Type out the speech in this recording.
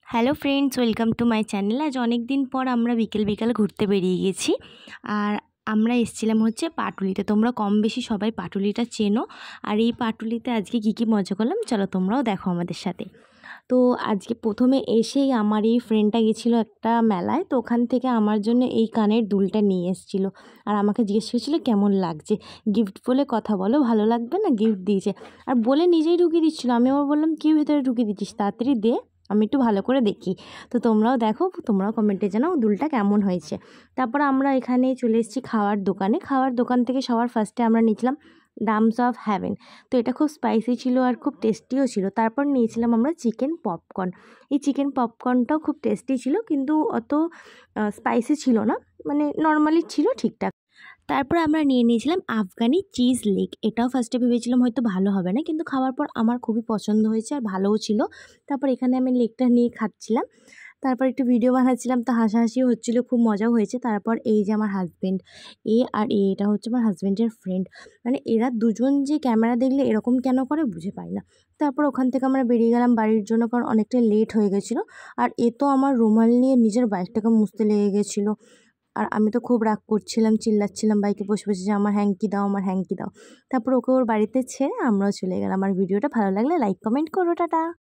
Hello friends, welcome to my channel. আজ অনেক দিন পর আমরা বিকেল বিকেল ঘুরতে বেরিয়ে গেছি। আর আমরা এসেছিলাম হচ্ছে পাটুলিতে। তোমরা কম বেশি সবাই পাটুলিটা চেনো। আর এই পাটুলিতে আজকে কী কী মজা করলাম চলো তোমরাও দেখো আমাদের সাথে। তো আজকে প্রথমে এসেই আমার এই ফ্রেন্ডটা গেছিলো একটা মেলায়, তো ওখান থেকে আমার জন্য এই কানের দুলটা নিয়ে এসেছিলো। আর আমাকে জিজ্ঞেস করেছিলো কেমন লাগছে, গিফট বলে কথা বলো, ভালো লাগবে না, গিফট দিয়েছে। আর বলে নিজেই ঢুকিয়ে দিচ্ছিলো। আমি আবার বললাম কী ভেতরে ঢুকিয়ে দিচ্ছিস, তাড়াতাড়ি দে, আমি একটু ভালো করে দেখি। তো তোমরাও দেখো, তোমরাও কমেন্টে জানাও দুলটা কেমন হয়েছে। তারপর আমরা এখানে চলে এসেছি খাওয়ার দোকানে। খাওয়ার দোকান থেকে সবার ফার্স্টে আমরা নিয়েছিলাম ড্রামস অফ হ্যাভেন। তো এটা খুব স্পাইসি ছিল আর খুব টেস্টিও ছিল। তারপর নিয়েছিলাম আমরা চিকেন পপকর্ন। এই চিকেন পপকর্নটাও খুব টেস্টি ছিল, কিন্তু অত স্পাইসি ছিল না, মানে নর্মালি ছিল, ঠিকঠাক। তারপর আমরা নিয়ে নিয়েছিলাম আফগানি চিজ লেগ। এটাও ফার্স্টে ভেবেছিলাম হয়তো ভালো হবে না, কিন্তু খাওয়ার পর আমার খুবই পছন্দ হয়েছে আর ভালোও ছিল। তারপর এখানে আমি লেগটা নিয়ে খাচ্ছিলাম, তারপর একটু ভিডিও বানাচ্ছিলাম, তো হাসাহাসিও হচ্ছিলো, খুব মজাও হয়েছে। তারপর এই যে আমার হাজব্যান্ড, এটা হচ্ছে আমার হাজব্যান্ডের ফ্রেন্ড। মানে এরা দুজন যে ক্যামেরা দেখলে এরকম কেন করে বুঝে পাই না। তারপর ওখান থেকে আমরা বেরিয়ে গেলাম বাড়ির জন্য, কারণ অনেকটা লেট হয়ে গেছিলো। আর এ তো আমার রুমাল নিয়ে নিজের বাইকটাকে মুছতে লেগে গেছিলো। আর আমি তো খুব রাগ করছিলাম, চিল্লাচ্ছিলাম বাইকে বসে বসে যে আমার হ্যাঙ্কি দাও, আমার হ্যাঙ্কি দাও। তারপর ওকে ওর বাড়িতে ছেড়ে আমরাও চলে গেলাম। আর ভিডিওটা ভালো লাগলে লাইক কমেন্ট করো, টাটা।